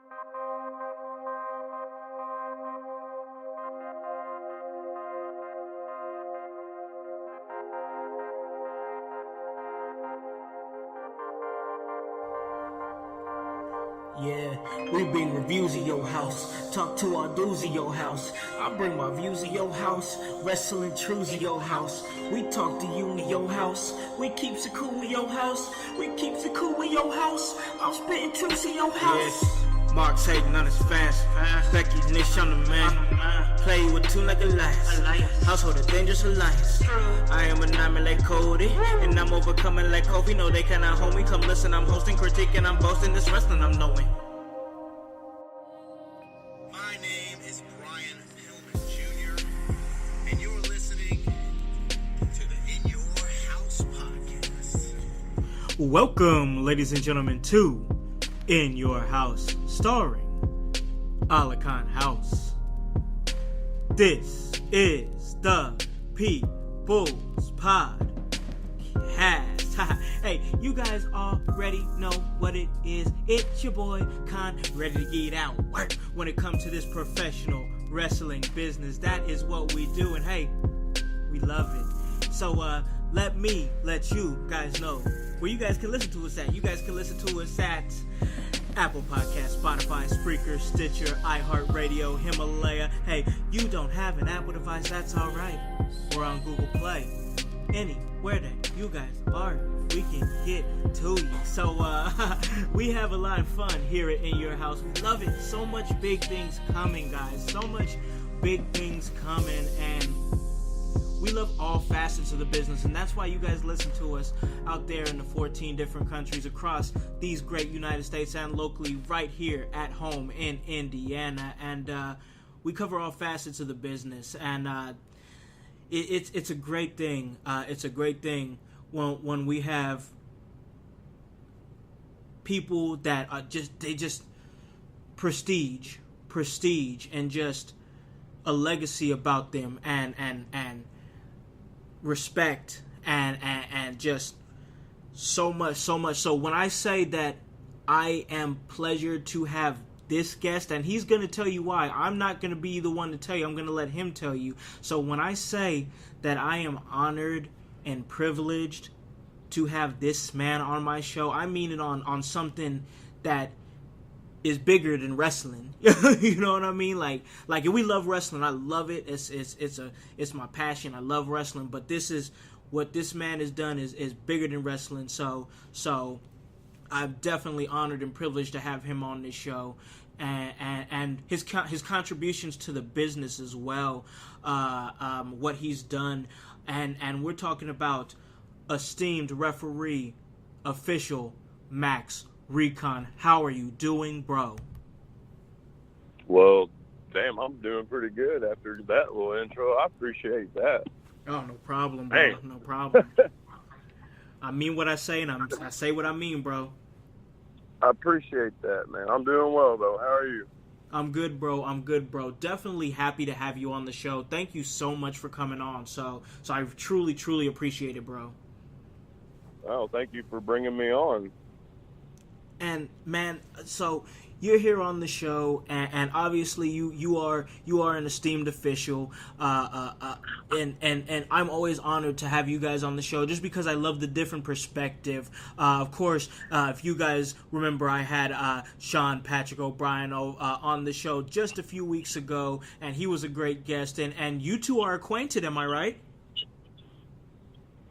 Yeah, we bring reviews of your house, talk to our dudes of your house. I bring my views of your house, wrestling truths of your house. We talk to you in your house, we keeps it cool in your house, we keeps it cool in your house. I'm spitting truths in your house. Yes, Mark's hating on his fast. Becky's niche on the man. Play with two like a lion. Household a dangerous alliance. I am a nightmare like Cody, and I'm overcoming like Kofi. No, they cannot hold me. Come listen, I'm hosting, critiquing, I'm boasting. This wrestling I'm knowing. My name is Brian Hillman Jr., and you're listening to the In Your House podcast. Welcome, ladies and gentlemen, to In Your House, starring Alakan House. This is the People's Podcast. Hey, you guys already know what it is. It's your boy Khan, ready to get out work when it comes to this professional wrestling business. That is what we do, and hey, we love it. So let me let you guys know where you guys can listen to us at. You guys can listen to us at Apple Podcasts, Spotify, Spreaker, Stitcher, iHeartRadio, Himalaya. Hey, you don't have an Apple device, that's alright. We're on Google Play. Anywhere that you guys are, we can get to you. So we have a lot of fun here at In Your House. We love it. So much big things coming, guys. So much big things coming, and we love all facets of the business, and that's why you guys listen to us out there in the 14 different countries across these great United States and locally right here at home in Indiana. And we cover all facets of the business, and it's a great thing. It's a great thing when we have people that are just prestige, and just a legacy about them, and respect, and just so much. So when I say that I am pleasured to have this guest, and he's going to tell you why. I'm not going to be the one to tell you. I'm going to let him tell you. So when I say that I am honored and privileged to have this man on my show, I mean it on something that is bigger than wrestling. You know what I mean? Like we love wrestling. I love it. It's my passion. I love wrestling. But this is what this man has done is bigger than wrestling. So I'm definitely honored and privileged to have him on this show, and his contributions to the business as well. What he's done, and we're talking about esteemed referee, official Max Recon. How are you doing, bro? Well, damn, I'm doing pretty good after that little intro. I appreciate that. Oh, no problem, bro. Hey. No problem. I mean what I say, and I say what I mean, bro. I appreciate that, man. I'm doing well, though. How are you? I'm good, bro. Definitely happy to have you on the show. Thank you so much for coming on. So I truly appreciate it, bro. Oh, thank you for bringing me on. And man, so you're here on the show, and obviously you are an esteemed official, and I'm always honored to have you guys on the show, just because I love the different perspective. Of course, if you guys remember, I had Sean Patrick O'Brien on the show just a few weeks ago, and he was a great guest, and you two are acquainted, am I right?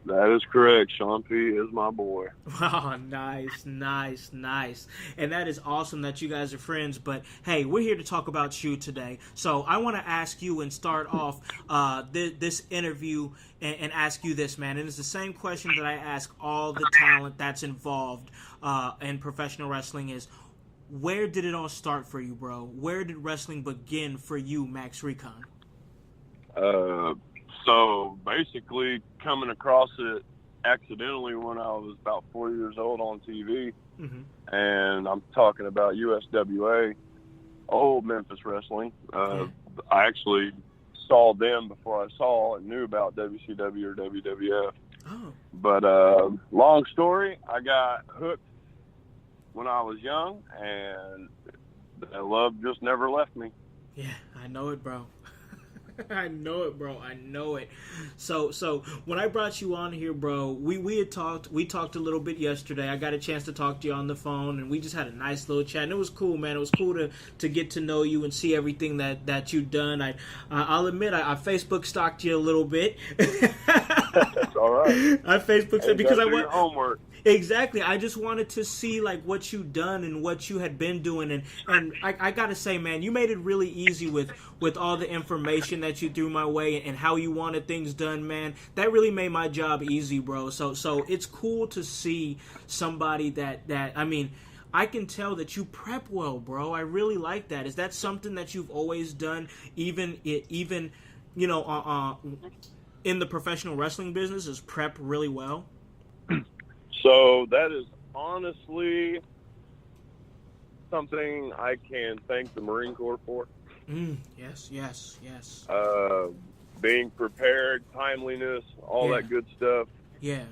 That is correct. Sean P. is my boy. Oh, nice. And that is awesome that you guys are friends. But, hey, we're here to talk about you today. So I want to ask you and start off this interview and ask you this, man. And it's the same question that I ask all the talent that's involved in professional wrestling is, where did it all start for you, bro? Where did wrestling begin for you, Max Recon? So basically coming across it accidentally when I was about 4 years old on TV. Mm-hmm. And I'm talking about USWA, old Memphis Wrestling. I actually saw them before I saw and knew about WCW or WWF. Oh. But long story, I got hooked when I was young, and that love just never left me. Yeah, I know it, bro. I know it, bro. I know it. So when I brought you on here, bro, we talked a little bit yesterday. I got a chance to talk to you on the phone, and we just had a nice little chat. And it was cool, man. It was cool to get to know you and see everything that you've done. I'll admit I Facebook stalked you a little bit. That's all right. I Facebook Hey, because I do want your homework. Exactly. I just wanted to see like what you done and what you had been doing, and I gotta say, man, you made it really easy with all the information that you threw my way and how you wanted things done, man. That really made my job easy, bro. So it's cool to see somebody that I mean, I can tell that you prep well, bro. I really like that. Is that something that you've always done, even you know, in the professional wrestling business, is prep really well? So that is honestly something I can thank the Marine Corps for. Yes. Being prepared, timeliness, all that good stuff. Yeah.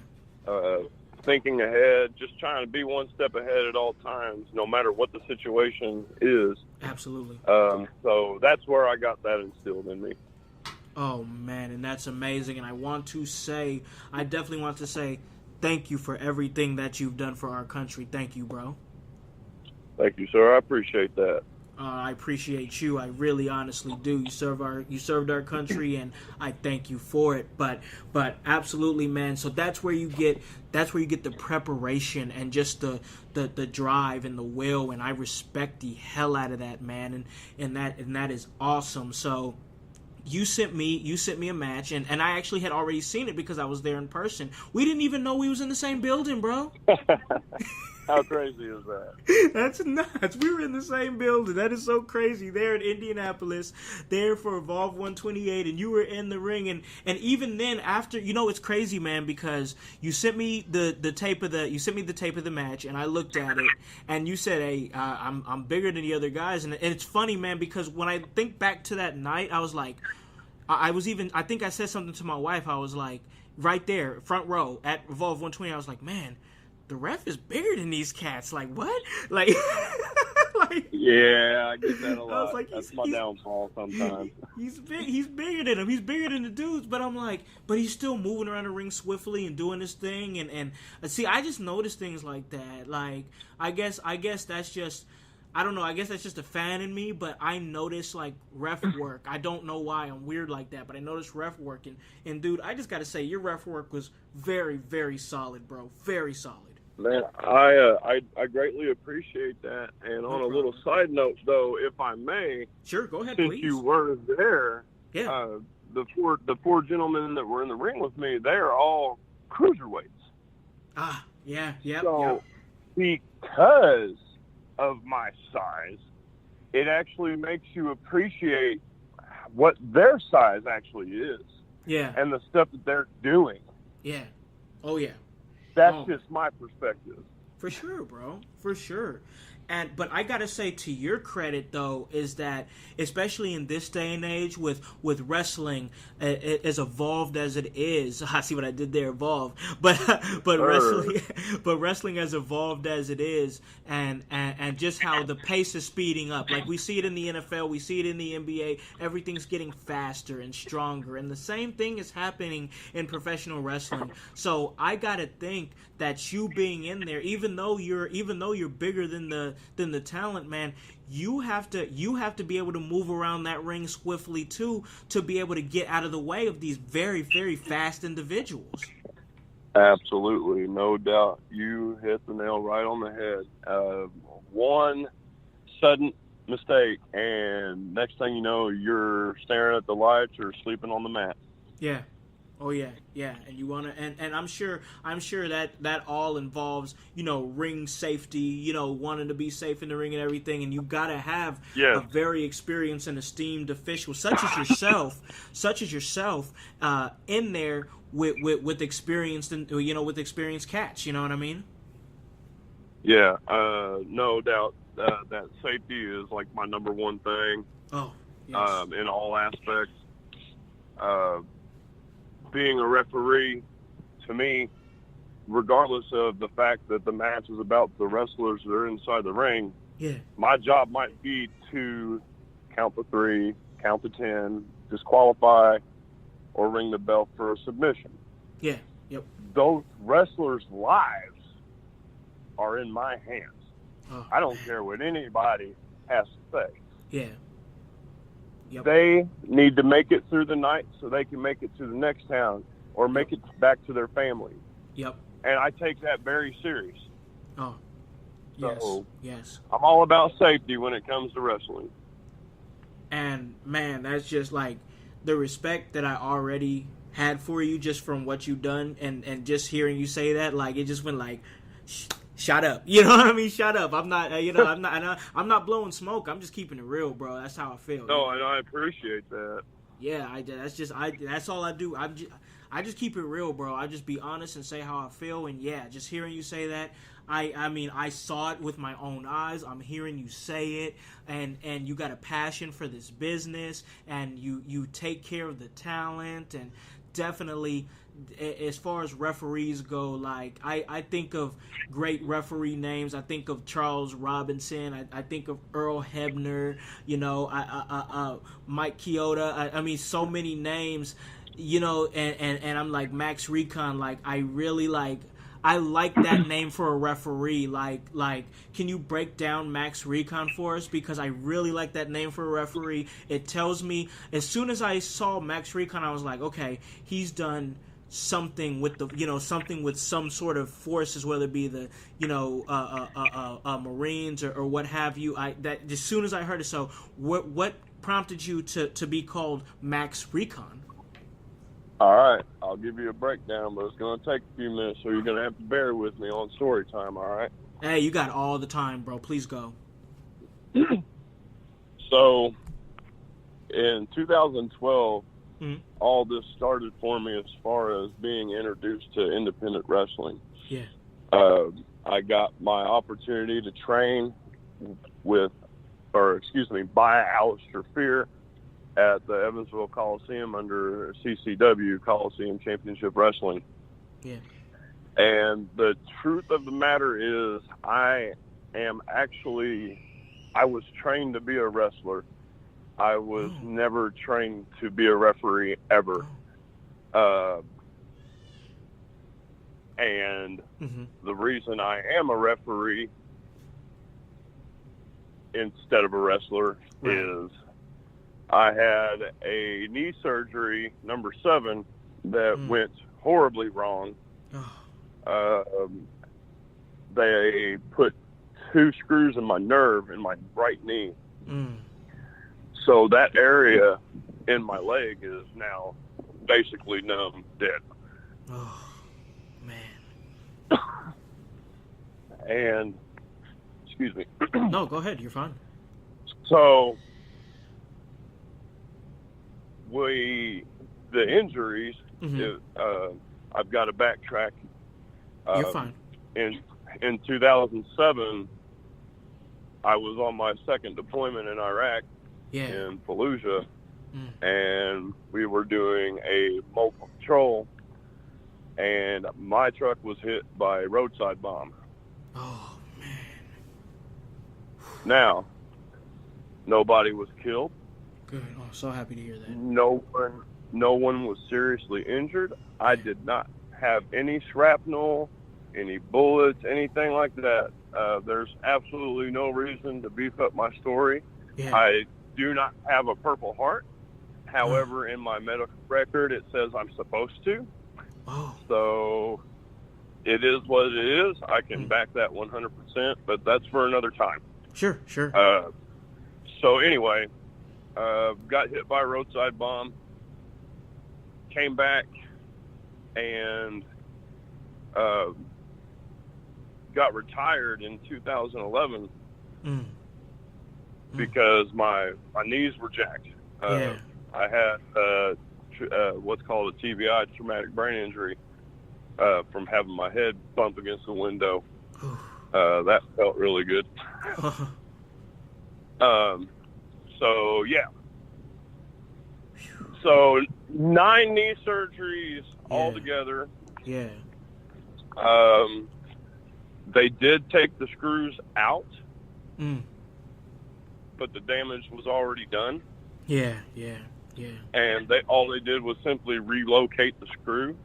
Thinking ahead, just trying to be one step ahead at all times, no matter what the situation is. Absolutely. So that's where I got that instilled in me. Oh, man, and that's amazing. And I definitely want to say, thank you for everything that you've done for our country. Thank you, bro. Thank you, sir. I appreciate that. I appreciate you. I really, honestly do. You served our country, and I thank you for it. But absolutely, man. So that's where you get the preparation and just the drive and the will. And I respect the hell out of that, man. And that is awesome. So. You sent me a match, and I actually had already seen it because I was there in person. We didn't even know we was in the same building, bro. How crazy is that? That's nuts. We were in the same building. That is so crazy. There in Indianapolis, there for Evolve 128, and you were in the ring. And even then, after, you know, it's crazy, man, because you sent me the tape of the match, and I looked at it, and you said, "Hey, I'm bigger than the other guys." And it's funny, man, because when I think back to that night, I was like, I think I said something to my wife. I was like, right there, front row at Evolve 120. I was like, man, the ref is bigger than these cats. Like, what? Like, yeah, I get that a lot. I was like, that's my downfall sometimes. He's bigger than him. He's bigger than the dudes. But I'm like, but he's still moving around the ring swiftly and doing his thing. And see, I just noticed things like that. Like, I guess that's just, I don't know. I guess that's just a fan in me, but I notice like ref work. I don't know why I'm weird like that, but I noticed ref work. And dude, I just got to say, your ref work was very, very solid, bro. Very solid. Man, I greatly appreciate that. And on a little side note, though, if I may, sure, go ahead, since please. you were there, yeah, the four gentlemen that were in the ring with me, they are all cruiserweights. Ah, yeah. So because of my size, it actually makes you appreciate what their size actually is. Yeah. And the stuff that they're doing. Yeah. Oh, yeah. That's just my perspective. For sure, bro. For sure. But I gotta say, to your credit, though, is that especially in this day and age, with wrestling as evolved as it is, I see what I did there, evolved. But wrestling as evolved as it is, and just how the pace is speeding up. Like we see it in the NFL, we see it in the NBA. Everything's getting faster and stronger, and the same thing is happening in professional wrestling. So I gotta think that you being in there, even though you're bigger than the talent, man, you have to be able to move around that ring swiftly too, to be able to get out of the way of these very, very fast individuals. Absolutely, no doubt. You hit the nail right on the head. One sudden mistake, and next thing you know, you're staring at the lights or sleeping on the mat. Yeah. Oh yeah, and you wanna, and I'm sure that all involves, ring safety, wanting to be safe in the ring and everything, and you gotta have a very experienced and esteemed official such as yourself, in there with experienced and with experienced cats. You know what I mean? Yeah, no doubt that safety is like my number one thing. Oh, yes. In all aspects. Being a referee, to me, regardless of the fact that the match is about the wrestlers that are inside the ring, Yeah. My job might be to count the 3, count the 10, disqualify, or ring the bell for a submission. Yeah. Yep. Those wrestlers' lives are in my hands. Oh, I don't care what anybody has to say. Yeah. Yep. They need to make it through the night so they can make it to the next town or make it back to their family. Yep. And I take that very serious. Oh. Yes. So, yes. I'm all about safety when it comes to wrestling. And man, that's just like the respect that I already had for you just from what you've done, and just hearing you say that, like, it just went like, shut up. You know what I mean? Shut up. I'm not, I'm not blowing smoke. I'm just keeping it real, bro. That's how I feel. No, and I appreciate that. Yeah, that's all I do. I just keep it real, bro. I just be honest and say how I feel, and yeah, just hearing you say that, I mean, I saw it with my own eyes. I'm hearing you say it, and you got a passion for this business, and you take care of the talent, and definitely, as far as referees go, like, I think of great referee names. I think of Charles Robinson. I think of Earl Hebner. Mike Chioda. I mean, so many names. And I'm like, Max Recon. Like, I really like. I like that name for a referee. Like, can you break down Max Recon for us? Because I really like that name for a referee. It tells me, as soon as I saw Max Recon, I was like, okay, he's done something with something with some sort of forces, whether it be the, Marines or what have you. That as soon as I heard it. So what prompted you to be called Max Recon? All right, I'll give you a breakdown, but it's going to take a few minutes, so you're going to have to bear with me on story time, all right? Hey, you got all the time, bro. Please go. So, in 2012, all this started for me as far as being introduced to independent wrestling. Yeah. I got my opportunity to train by Alistair Fear at the Evansville Coliseum under CCW, Coliseum Championship Wrestling. Yeah. And the truth of the matter is, I was trained to be a wrestler. I was never trained to be a referee ever. And the reason I am a referee instead of a wrestler is I had a knee surgery, number 7, that went horribly wrong. They put 2 screws in my nerve in my right knee. So that area in my leg is now basically numb, dead. Oh, man. And, excuse me. No, go ahead. You're fine. So, the injuries, I've got to backtrack. You're fine. In 2007, I was on my second deployment in Iraq, in Fallujah, and we were doing a mobile patrol, and my truck was hit by a roadside bomb. Oh, man. Now, nobody was killed. Good. Oh, so happy to hear that. No one was seriously injured. I did not have any shrapnel, any bullets, anything like that. There's absolutely no reason to beef up my story. Yeah. I do not have a Purple Heart. However, in my medical record, it says I'm supposed to. Oh. So it is what it is. I can back that 100%, but that's for another time. Sure. So anyway, got hit by a roadside bomb, came back, and got retired in 2011 because my knees were jacked. I had what's called a TBI, traumatic brain injury, from having my head bump against the window. That felt really good. So, yeah. So, 9 knee surgeries altogether. Yeah. They did take the screws out but the damage was already done. Yeah. And all they did was simply relocate the screw.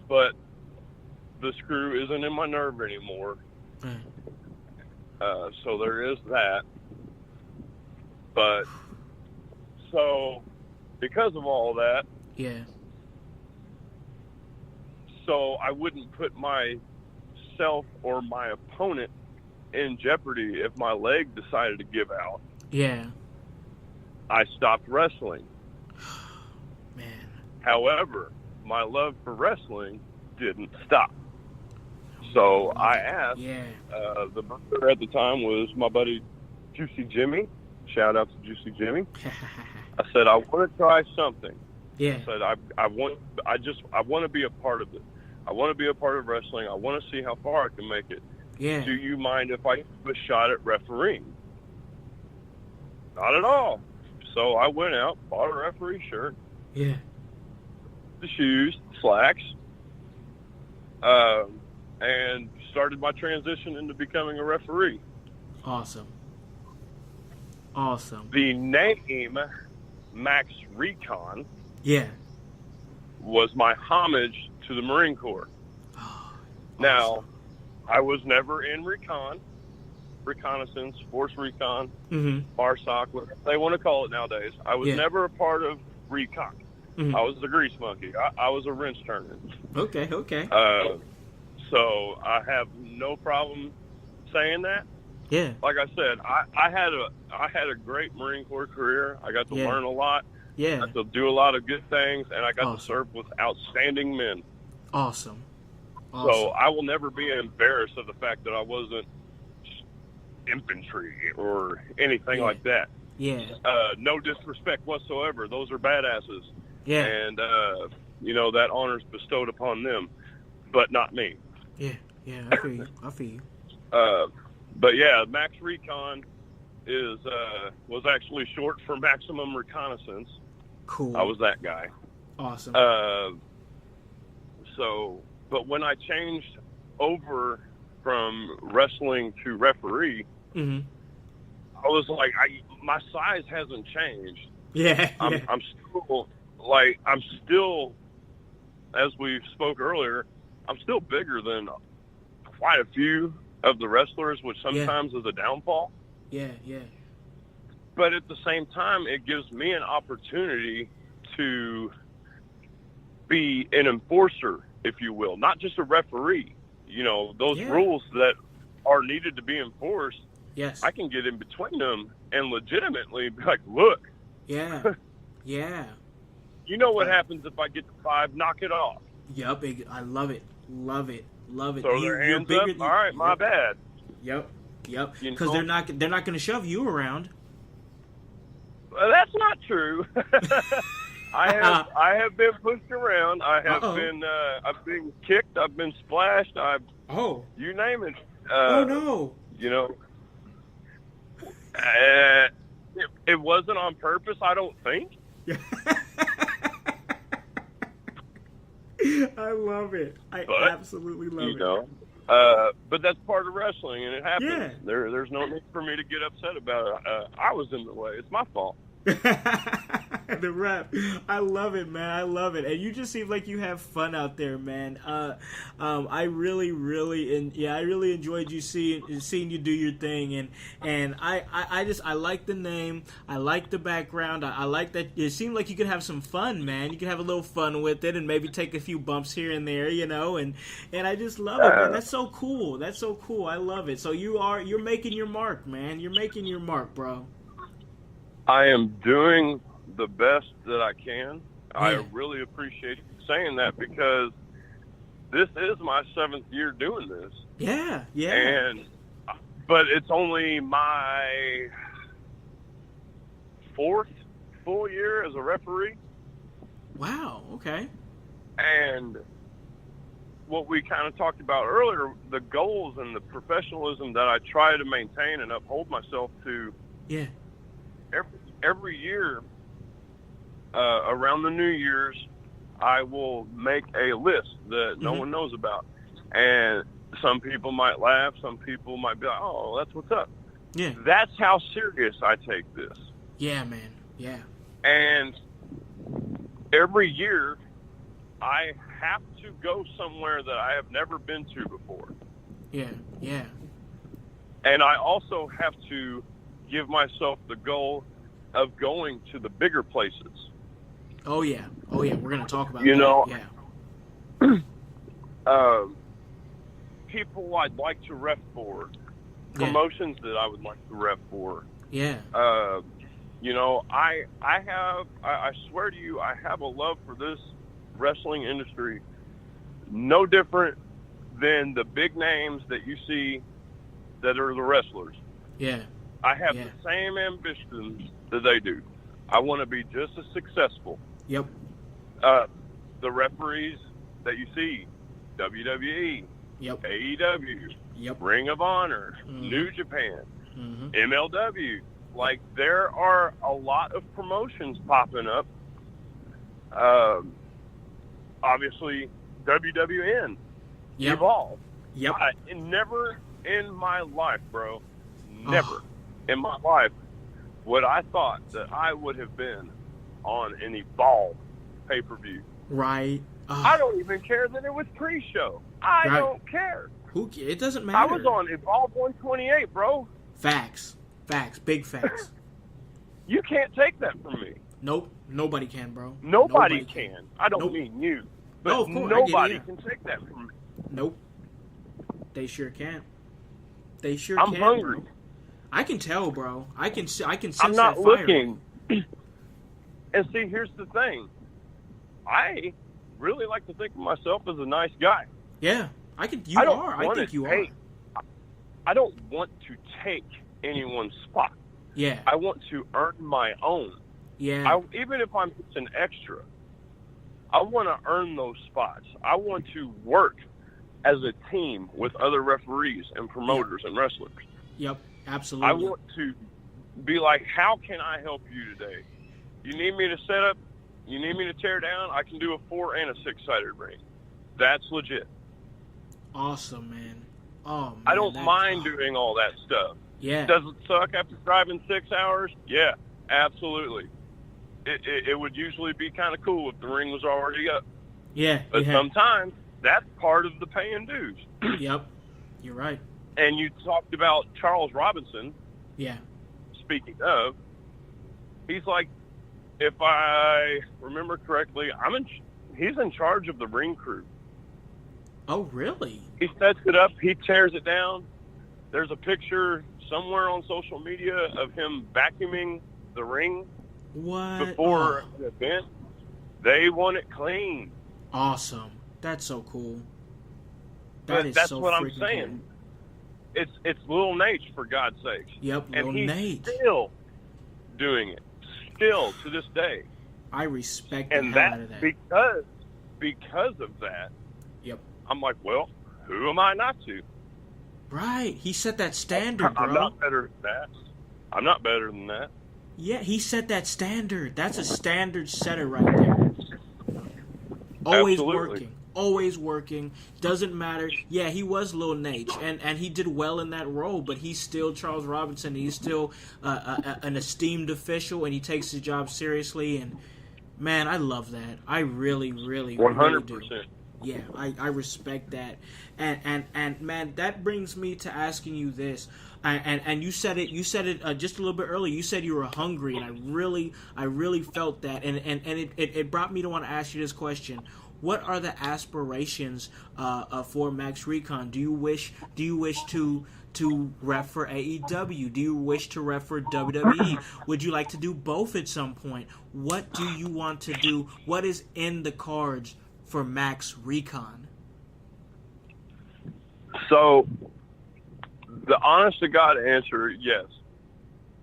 But the screw isn't in my nerve anymore. So there is that. But, so, because of all that, so I wouldn't put myself or my opponent in jeopardy if my leg decided to give out. Yeah. I stopped wrestling. Man. However, my love for wrestling didn't stop. So I asked, the booker at the time was my buddy Juicy Jimmy. Shout out to Juicy Jimmy. I said, I want to try something. Yeah. I said, I want to be a part of it. I want to be a part of wrestling. I want to see how far I can make it. Yeah. Do you mind if I give a shot at refereeing? Not at all. So I went out, bought a referee shirt. Yeah. The shoes, slacks, and started my transition into becoming a referee. Awesome. The name Max Recon was my homage to the Marine Corps. Oh, now, I was never in recon, reconnaissance, force recon, MARSOC, whatever they want to call it nowadays. I was never a part of recon. I was the grease monkey. I was a wrench turner. Okay. So I have no problem saying that. Yeah. Like I said, I had a great Marine Corps career. I got to learn a lot. Yeah. I got to do a lot of good things, and I got to serve with outstanding men. Awesome. So I will never be embarrassed of the fact that I wasn't infantry or anything like that. Yeah. No disrespect whatsoever. Those are badasses. Yeah. And, that honor's bestowed upon them, but not me. Yeah. I feel you. But yeah, Max Recon was actually short for Maximum Reconnaissance. Cool. I was that guy. Awesome. But when I changed over from wrestling to referee, I was like, my size hasn't changed. Yeah. I'm still, as we spoke earlier, I'm still bigger than quite a few of the wrestlers, which sometimes is a downfall. Yeah. But at the same time, it gives me an opportunity to be an enforcer, if you will, not just a referee. Those rules that are needed to be enforced, I can get in between them and legitimately be like, look. Yeah. You know what happens if I get to 5, knock it off. Yep, I love it. Throw their hands up. All right, my bad. Yep. Because they're not going to shove you around. Well, that's not true. I have been pushed around. I have been I've been kicked. I've been splashed. You name it. Oh no. It wasn't on purpose, I don't think. I love it. I absolutely love it. But that's part of wrestling, and it happens. Yeah. There's no need for me to get upset about it. I was in the way. It's my fault. The rap. I love it, man. I love it. And you just seem like you have fun out there, man. I really enjoyed seeing you do your thing, and I like the name. I like the background. I like that it seemed like you could have some fun, man. You could have a little fun with it and maybe take a few bumps here and there, and I just love it, man. That's so cool. I love it. So you're making your mark, man. You're making your mark, bro. I am doing the best that I can. Yeah. I really appreciate you saying that because this is my 7th year doing this. Yeah. But it's only my 4th full year as a referee. Wow, okay. And what we kind of talked about earlier, the goals and the professionalism that I try to maintain and uphold myself to. Yeah. Every year, around the New Year's, I will make a list that no one knows about. And some people might laugh. Some people might be like, "Oh, that's what's up." Yeah. That's how serious I take this. Yeah, man. Yeah. And every year, I have to go somewhere that I have never been to before. Yeah. Yeah. And I also have to give myself the goal of going to the bigger places. Oh yeah. Oh yeah. We're gonna talk about You that. know, Yeah. People I'd like to rep for, promotions that I would like to rep for. Yeah. You know, I swear to you, I have a love for this wrestling industry, no different than the big names that you see that are the wrestlers. Yeah. I have the same ambitions that they do. I want to be just as successful. Yep. The referees that you see, WWE, Yep. AEW, Yep. Ring of Honor, New Japan, MLW. Like, there are a lot of promotions popping up. Obviously, WWN, Evolve. Yep. Never in my life, bro, never in my life would I thought that I would have been on an Evolve pay-per-view. Right. I don't even care that it was pre-show. I don't care. It doesn't matter. I was on Evolve 128, bro. Facts. Big facts. You can't take that from me. Nope. Nobody can, bro. Nobody can. I don't mean you. But no, of course, nobody can take that from me. Nope. They sure can't. They sure I'm can. hungry. Bro. I can tell, bro. I can sense I'm not that fire. looking. And see, here's the thing. I really like to think of myself as a nice guy. Yeah. I think you are. I don't want to take anyone's spot. Yeah. I want to earn my own. Yeah. Even if I'm just an extra, I want to earn those spots. I want to work as a team with other referees and promoters and wrestlers. Yep, absolutely. I want to be like, how can I help you today? You need me to set up? You need me to tear down? I can do a 4 and a 6-sided ring. That's legit. Awesome, man. Oh, man. I don't mind doing all that stuff. Yeah. Does it suck after driving 6 hours? Yeah, absolutely. It would usually be kind of cool if the ring was already up. Yeah. But sometimes that's part of the paying dues. Yep. You're right. And you talked about Charles Robinson. Yeah. Speaking of, he's like, if I remember correctly, he's in charge of the ring crew. Oh, really? He sets it up. He tears it down. There's a picture somewhere on social media of him vacuuming the ring before the event. They want it clean. Awesome. That's so cool. That's what I'm saying. Cool. It's Lil Nate, for God's sakes. Yep, Lil Nate. And he's still doing it. Still to this day. I respect the hell out of that. Because of that. Yep. I'm like, well, who am I not to? Right. He set that standard, bro. I'm not better than that. Yeah, he set that standard. That's a standard setter right there. Always Absolutely. Always working. Doesn't matter. Yeah, he was Lil Nate, and he did well in that role, but he's still Charles Robinson. He's still an esteemed official, and he takes his job seriously. And, man, I love that. I really, really, 100%. really do. Yeah, I respect that. And man, that brings me to asking you this. And you said it just a little bit earlier. You said you were hungry, and I really felt that. And it brought me to want to ask you this question. What are the aspirations for Max Recon? Do you wish to ref for AEW? Do you wish to ref for WWE? Would you like to do both at some point? What do you want to do? What is in the cards for Max Recon? So, the honest to God answer, yes.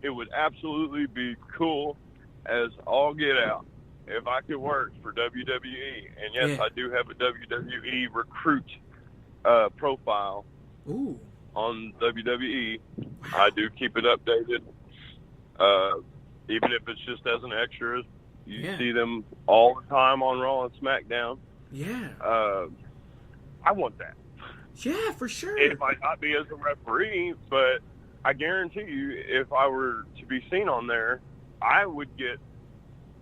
It would absolutely be cool as all get out if I could work for WWE. And yes, I do have a WWE recruit profile on WWE. I do keep it updated. Even if it's just as an extra. You see them all the time on Raw and SmackDown. Yeah. I want that. Yeah, for sure. It might not be as a referee, but I guarantee you, if I were to be seen on there, I would get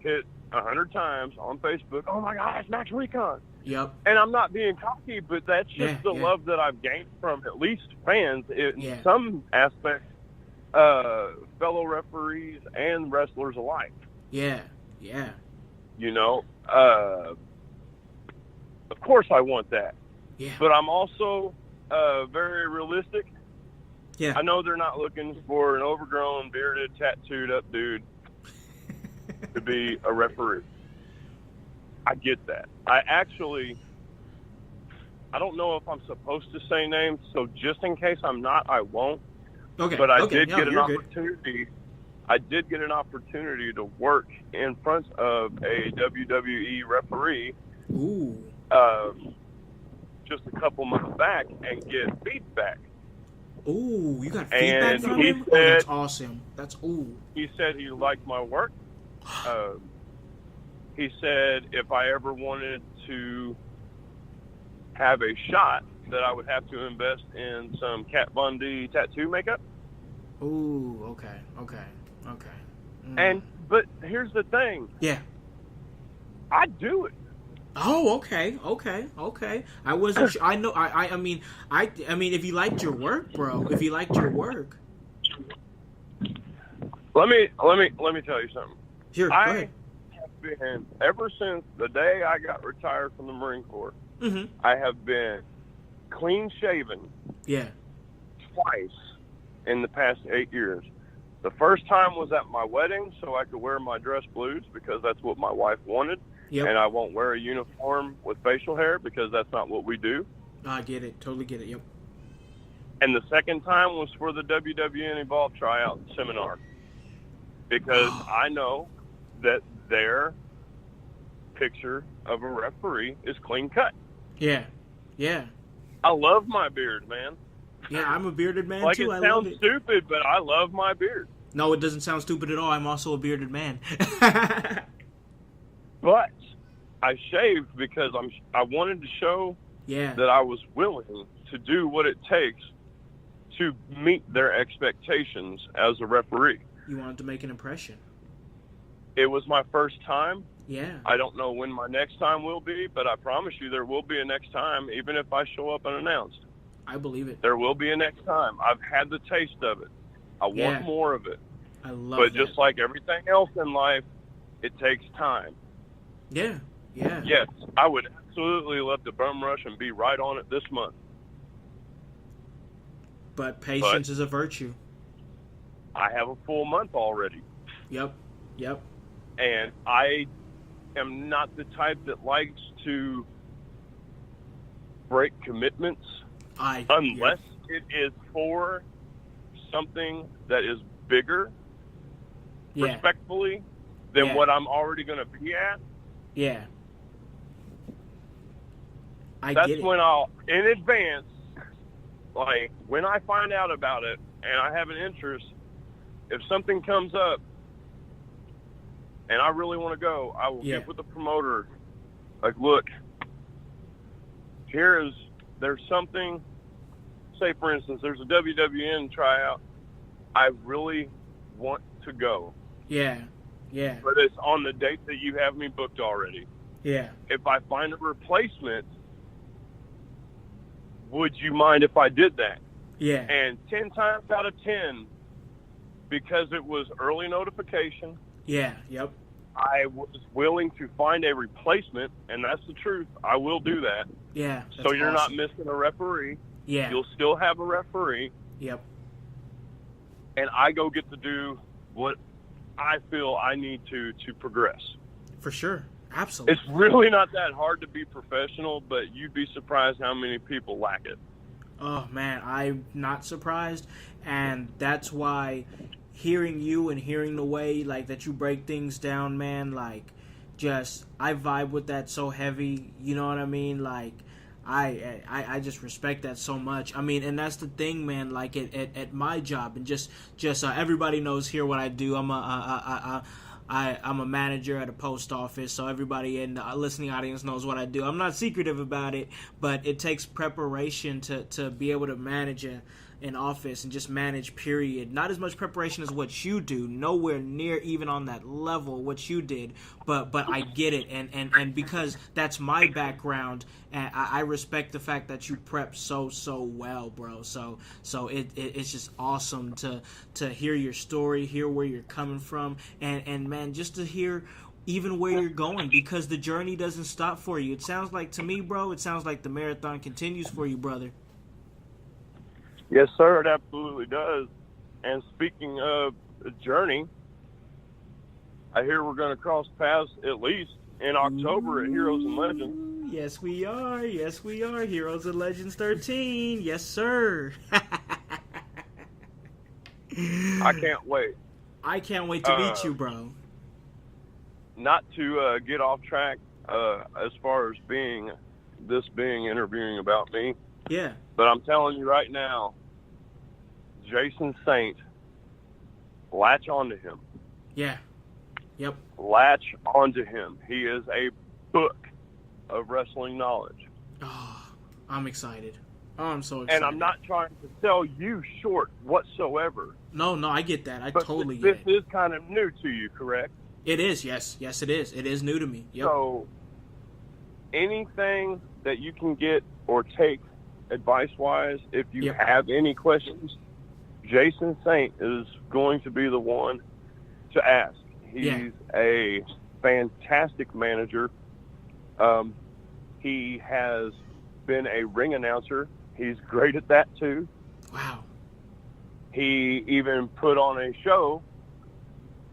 hit 100 times on Facebook. Oh my gosh, Max Recon. Yep. And I'm not being cocky, but that's just the love that I've gained from at least fans in some aspects, fellow referees and wrestlers alike. Yeah, yeah. You know, of course I want that. Yeah. But I'm also very realistic. Yeah. I know they're not looking for an overgrown, bearded, tattooed up dude to be a referee. I get that. I don't know if I'm supposed to say names, so just in case I'm not, I won't. Okay. But I did get an opportunity. I did get an opportunity to work in front of a WWE referee. Ooh. Just a couple months back and get feedback. Ooh, you got feedback from him? That's awesome. He said he liked my work. He said if I ever wanted to have a shot, that I would have to invest in some Kat Von D tattoo makeup. Ooh, okay. But here's the thing. Yeah. I'd do it. Oh, okay. I wasn't sure. I know. I mean, if you liked your work, bro. If you liked your work. Let me tell you something. Sure. Go ahead. Have been, ever since the day I got retired from the Marine Corps, I have been clean shaven. Yeah. Twice in the past 8 years. The first time was at my wedding, so I could wear my dress blues because that's what my wife wanted. Yep. And I won't wear a uniform with facial hair because that's not what we do. I get it. Totally get it. Yep. And the second time was for the WWN Evolve tryout seminar because I know that their picture of a referee is clean cut. Yeah. I love my beard, man. Yeah, I'm a bearded man like too. It sounds stupid, but I love my beard. No, it doesn't sound stupid at all. I'm also a bearded man. But I shaved because I wanted to show that I was willing to do what it takes to meet their expectations as a referee. You wanted to make an impression. It was my first time. Yeah. I don't know when my next time will be, but I promise you there will be a next time, even if I show up unannounced. I believe it. There will be a next time. I've had the taste of it. I want more of it. I love it. But that. just like everything else in life, it takes time. Yeah. Yes, I would absolutely love to bum rush and be right on it this month. But patience is a virtue. I have a full month already. Yep. And I am not the type that likes to break commitments unless it is for something that is bigger, respectfully, than what I'm already going to be at. Yeah. That's when I'll, in advance, like when I find out about it and I have an interest, if something comes up and I really want to go, I will get with the promoter. Like, look, there's something, say for instance, there's a WWN tryout. I really want to go. Yeah. But it's on the date that you have me booked already. Yeah. If I find a replacement, would you mind if I did that? Yeah. And 10 times out of 10, because it was early notification. Yeah. Yep. I was willing to find a replacement, and that's the truth. I will do that. Yeah. So you're not missing a referee. Yeah. You'll still have a referee. Yep. And I go get to do what I feel I need to progress. For sure. Absolutely. It's really not that hard to be professional, but you'd be surprised how many people lack it. Oh, man, I'm not surprised. And that's why hearing you and hearing the way, like, that you break things down, man, like, just, I vibe with that so heavy, you know what I mean? Like, I just respect that so much. I mean, and that's the thing, man, like, at my job, and just everybody knows here what I do. I'm I'm a manager at a post office, so everybody in the listening audience knows what I do. I'm not secretive about it, but it takes preparation to be able to manage an office and just manage, period. Not as much preparation as what you do, nowhere near even on that level what you did, but I get it, and because that's my background, and I respect the fact that you prep so well, bro. So it's just awesome to hear your story, hear where you're coming from, and man, just to hear even where you're going, because the journey doesn't stop for you. It sounds like to me, bro, it sounds like the marathon continues for you, brother. Yes, sir, it absolutely does. And speaking of a journey, I hear we're going to cross paths at least in October at Heroes and Legends. Yes, we are. Yes, we are. Heroes and Legends 13. Yes, sir. I can't wait. I can't wait to meet you, bro. Not to get off track as far as being interviewing about me. Yeah. But I'm telling you right now, Jason Saint, latch onto him. Yeah. Yep. Latch onto him. He is a book of wrestling knowledge. Oh, I'm excited. Oh, I'm so excited. And I'm not trying to sell you short whatsoever. No, I get that. I but totally get it. This is kind of new to you, correct? It is, yes. Yes, it is. It is new to me. Yep. So anything that you can get or take advice-wise, if you have any questions, Jason Saint is going to be the one to ask. He's a fantastic manager. He has been a ring announcer. He's great at that, too. Wow. He even put on a show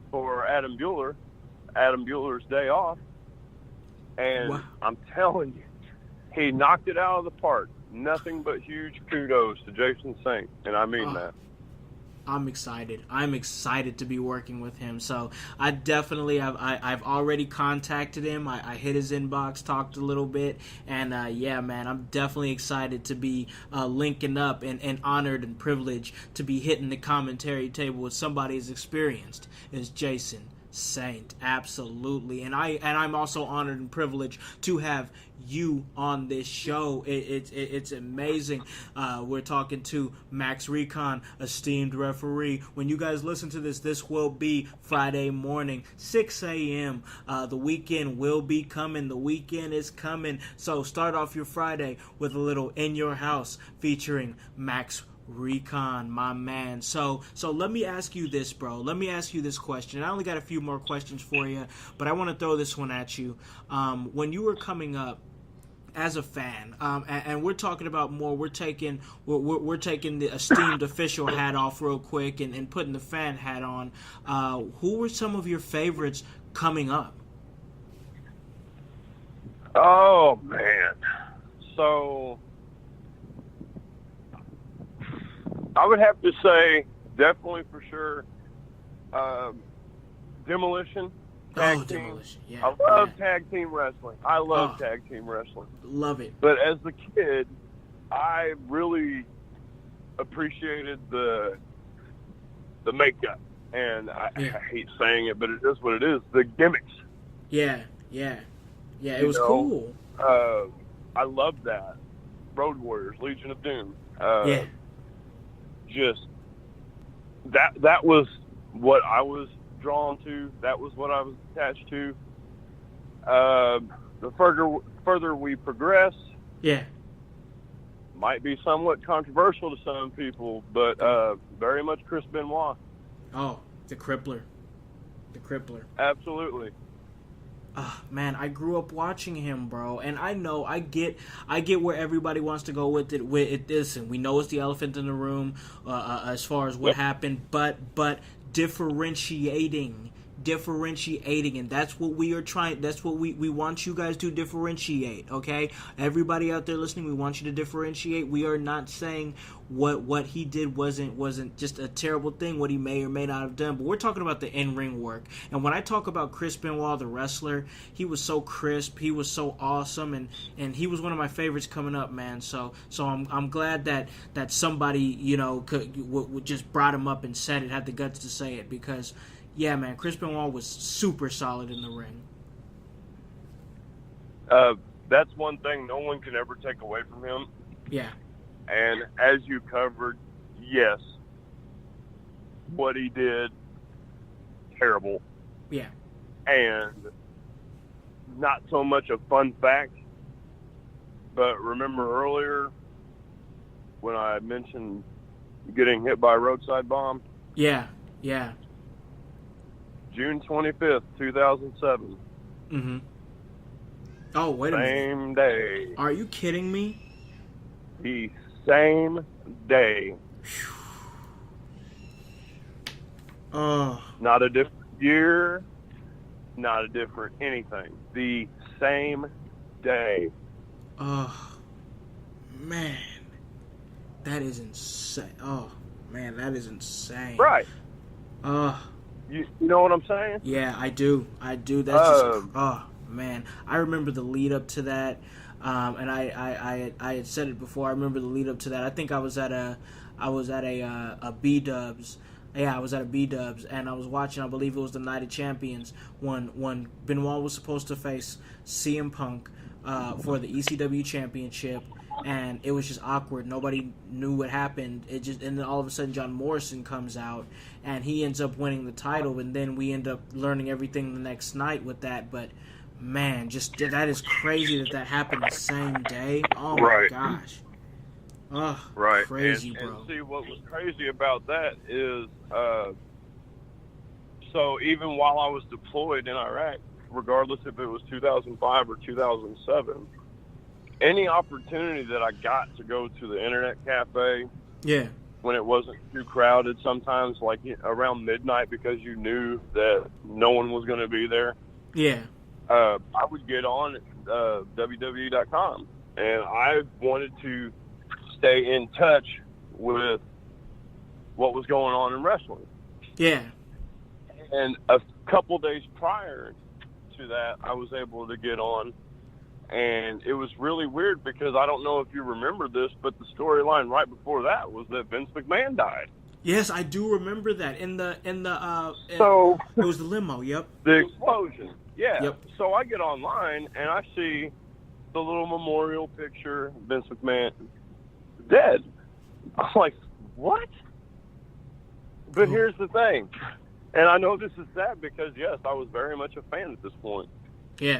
for Adam Bueller's Day Off. And wow. I'm telling you, he knocked it out of the park. Nothing but huge kudos to Jason Saint, and I mean that. I'm excited. I'm excited to be working with him. So I definitely, I've already contacted him. I hit his inbox, talked a little bit, and yeah, man, I'm definitely excited to be linking up and honored and privileged to be hitting the commentary table with somebody as experienced as Jason Saint. Absolutely. And I'm also honored and privileged to have you on this show. It's amazing. We're talking to Max Recon, esteemed referee. When you guys listen to this will be Friday morning, 6 a.m. The weekend will be coming. The weekend is coming. So start off your Friday with a little In Your House featuring Max Recon, my man. So let me ask you this, bro. Let me ask you this question. I only got a few more questions for you, but I want to throw this one at you. When you were coming up as a fan, and we're talking about more, we're taking the esteemed official hat off real quick and putting the fan hat on. Who were some of your favorites coming up? Oh man, so I would have to say, definitely for sure, Demolition. Tag team. Demolition. Yeah. I love tag team wrestling. I love tag team wrestling. Love it. But as a kid, I really appreciated the makeup. And I hate saying it, but it is what it is. The gimmicks. Yeah. It was cool. I loved that. Road Warriors, Legion of Doom. Just that was what I was drawn to. That was what I was attached to. The further we progress, might be somewhat controversial to some people, but very much Chris Benoit. Oh, the Crippler. Absolutely. Man, I grew up watching him, bro, and I get where everybody wants to go with it. This, and we know it's the elephant in the room as far as what happened, but differentiating, and that's what we are trying. That's what we want you guys to differentiate. Okay, everybody out there listening, we want you to differentiate. We are not saying what he did wasn't just a terrible thing, what he may or may not have done, but we're talking about the in-ring work. And when I talk about Chris Benoit, the wrestler, he was so crisp, he was so awesome, and he was one of my favorites coming up, man. So I'm glad that somebody could just brought him up and said it, had the guts to say it, because Yeah, man, Chris Benoit was super solid in the ring. That's one thing no one can ever take away from him. Yeah. And as you covered, yes, what he did, terrible. Yeah. And not so much a fun fact, but remember earlier when I mentioned getting hit by a roadside bomb? Yeah, yeah. June 25th, 2007. Mm-hmm. Oh, wait a minute. Same day. Are you kidding me? The same day. Oh. Not a different year, not a different anything. The same day. Oh, man. That is insane. Oh, man, that is insane. Right. Oh. You know what I'm saying? Yeah, I do. That's just, oh, man. I remember the lead up to that. And I had said it before. I remember the lead up to that. I think I was at a B-Dubs. Yeah, I was at a B-Dubs, and I was watching, I believe it was the Night of Champions, when Benoit was supposed to face CM Punk for the ECW Championship, and it was just awkward. Nobody knew what happened. And then all of a sudden John Morrison comes out, and he ends up winning the title, and then we end up learning everything the next night with that. But, man, just that is crazy that happened the same day. Oh, my gosh. Oh, right. Crazy, bro. And see, what was crazy about that is, so even while I was deployed in Iraq, regardless if it was 2005 or 2007, any opportunity that I got to go to the internet cafe, yeah, when it wasn't too crowded, sometimes like around midnight, because you knew that no one was going to be there. Yeah, I would get on WWE.com, and I wanted to stay in touch with what was going on in wrestling. Yeah. And a couple days prior to that, I was able to get on, and it was really weird because I don't know if you remember this, but the storyline right before that was that Vince McMahon died. Yes, I do remember that. So it was the limo, yep. The explosion. Yeah. Yep. So I get online and I see the little memorial picture, Vince McMahon dead. I'm like, what? But here's the thing, and I know this is sad because, yes, I was very much a fan at this point. Yeah.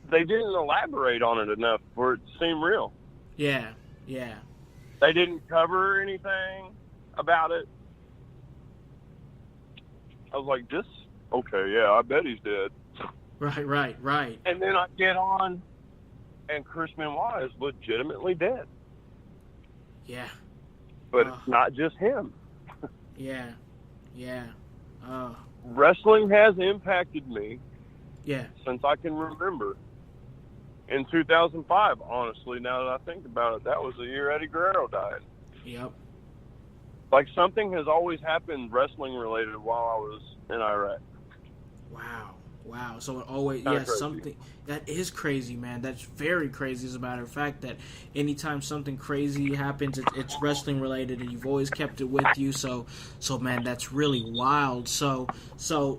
They didn't elaborate on it enough for it to seem real. Yeah, yeah. They didn't cover anything about it. I was like, okay, yeah, I bet he's dead. Right. And then I get on, and Chris Benoit is legitimately dead. Yeah. But it's not just him. Yeah. Wrestling has impacted me. Yeah. Since I can remember. In 2005, honestly, now that I think about it, that was the year Eddie Guerrero died. Yep. Like, something has always happened wrestling related while I was in Iraq. Wow. So it always, something that is crazy, man. That's very crazy. As a matter of fact, that anytime something crazy happens, it's wrestling related, and you've always kept it with you. So man, that's really wild. So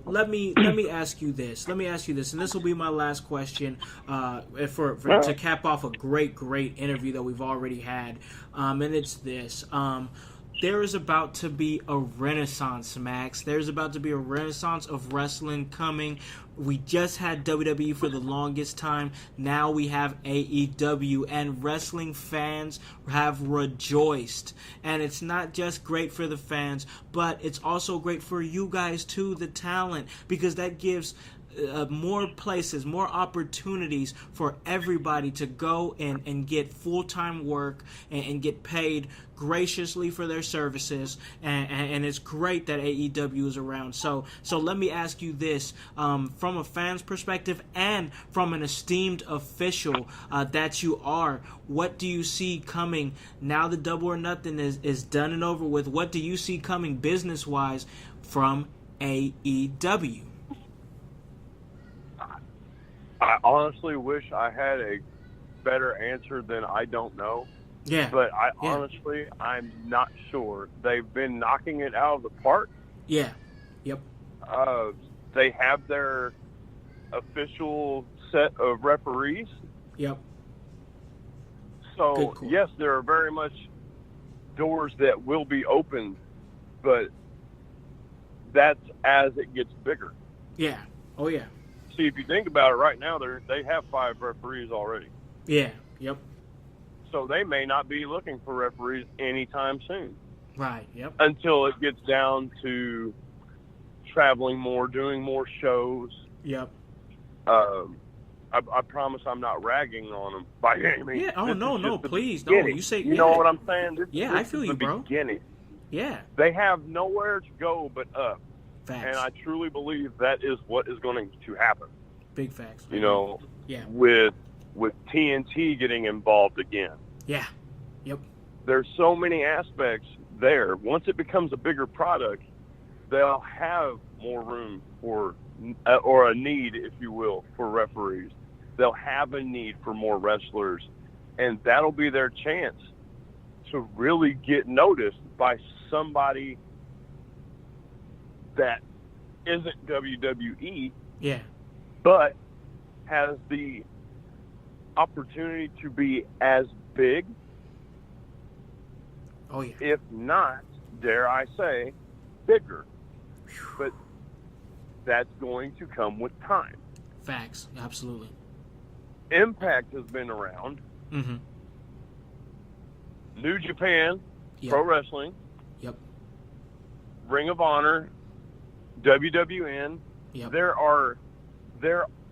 let me ask you this. And this will be my last question. To cap off a great interview that we've already had. And it's this. There is about to be a renaissance, Max. There's about to be a renaissance of wrestling coming. We just had WWE for the longest time. Now we have AEW, and wrestling fans have rejoiced. And it's not just great for the fans, but it's also great for you guys too, the talent, because that gives more places, more opportunities for everybody to go and get full-time work and get paid graciously for their services, and it's great that AEW is around. So let me ask you this, from a fan's perspective and from an esteemed official that you are, what do you see coming now that Double or Nothing is done and over with? What do you see coming business-wise from AEW? I honestly wish I had a better answer than I don't know. Yeah. But Yeah. honestly, I'm not sure. They've been knocking it out of the park. Yeah. Yep. They have their official set of referees. Yep. So, Good call. yes, there are very much doors that will be opened, but that's as it gets bigger. Yeah. Oh, yeah. See, if you think about it right now, they have 5 referees already. Yeah. Yep. So they may not be looking for referees anytime soon. Right. Yep. Until it gets down to traveling more, doing more shows. Yep. I promise I'm not ragging on them by any means. Yeah. Oh, no, please. No, beginning. you say, You know what I'm saying? This I feel is you, the bro. beginning. Yeah. They have nowhere to go but up. Facts. And I truly believe that is what is going to happen. Big facts. You know, yeah. with TNT getting involved again. Yeah. Yep. There's so many aspects there. Once it becomes a bigger product, they'll have more room for, or a need, if you will, for referees. They'll have a need for more wrestlers, and that'll be their chance to really get noticed by somebody that isn't WWE, Yeah. but has the opportunity to be as big, Oh, yeah. if not, dare I say, bigger. But that's going to come with time. Facts. Absolutely. Impact has been around. Mm-hmm. New Japan, Yep. Pro Wrestling, Yep. Ring of Honor, WWN. Yep. There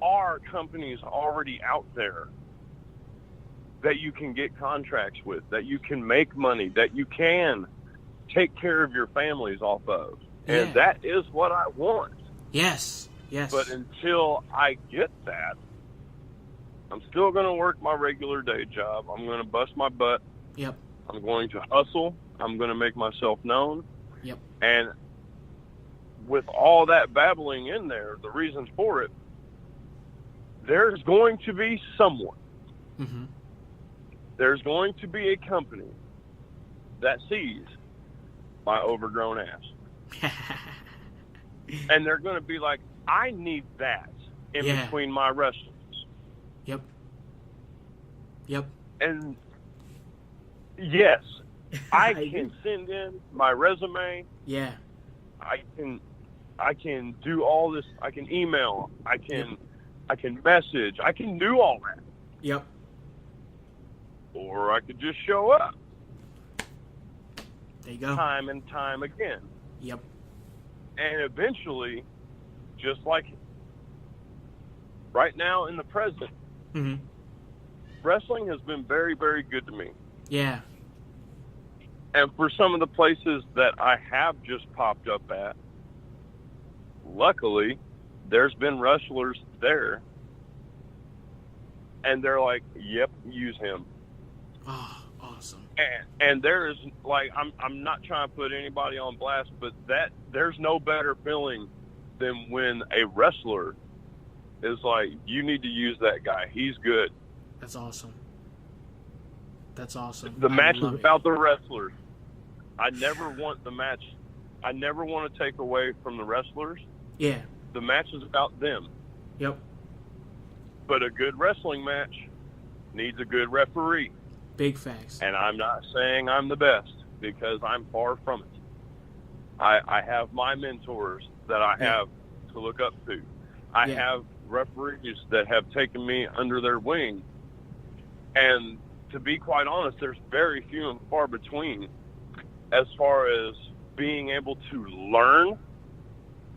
are companies already out there that you can get contracts with, that you can make money, that you can take care of your families off of. And Yeah. that is what I want. Yes. Yes. But until I get that, I'm still going to work my regular day job. I'm going to bust my butt. Yep. I'm going to hustle. I'm going to make myself known. Yep. And with all that babbling in there, the reasons for it, there's going to be someone. Mm-hmm. There's going to be a company that sees my overgrown ass. And they're going to be like, I need that in Yeah. between my wrestlers. Yep. Yep. And yes, I can send in my resume. Yeah. I can do all this. I can email. I can message. I can do all that. Yep. Or I could just show up There you go. time and time again. Yep. And eventually, just like right now in the present, Mm-hmm. wrestling has been very, very good to me. Yeah. And for some of the places that I have just popped up at, luckily, there's been wrestlers there. And they're like, yep, use him. Oh, awesome. And there is, like, I'm not trying to put anybody on blast, but there's no better feeling than when a wrestler is like, you need to use that guy. He's good. That's awesome. That's awesome. The I match is love it. about the wrestlers. I never want the match. I never want to take away from the wrestlers. Yeah. The match is about them. Yep. But a good wrestling match needs a good referee. Big facts. And I'm not saying I'm the best, because I'm far from it. I have my mentors that I have to look up to. I have referees that have taken me under their wing. And to be quite honest, there's very few and far between as far as being able to learn.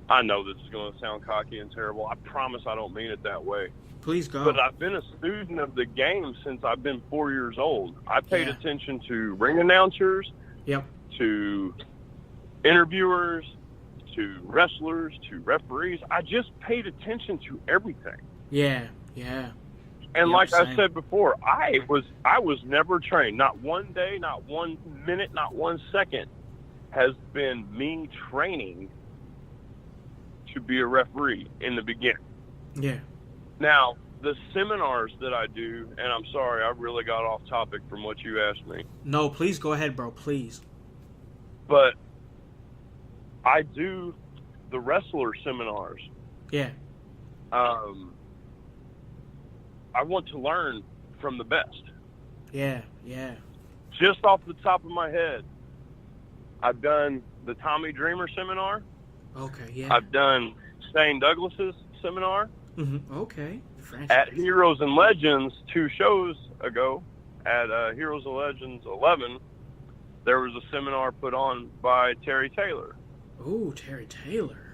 I know this is going to sound cocky and terrible. I promise I don't mean it that way. Please go. But I've been a student of the game since I've been 4 years old. I paid attention to ring announcers, Yep. to interviewers, to wrestlers, to referees. I just paid attention to everything. Yeah. Yeah. And Yep, like I same. said before, I was never trained. Not one day, not 1 minute, not 1 second has been me training to be a referee in the beginning. Yeah. Now, the seminars that I do, and I'm sorry, I really got off topic from what you asked me. No, please go ahead, bro. Please. But I do the wrestler seminars. Yeah. I want to learn from the best. Yeah. Yeah. Just off the top of my head, I've done the Tommy Dreamer seminar. Okay. Yeah. I've done Shane Douglas's seminar. Mm-hmm. Okay. At Heroes and Legends 2 shows ago, at Heroes and Legends 11, there was a seminar put on by Terry Taylor. Ooh, Terry Taylor.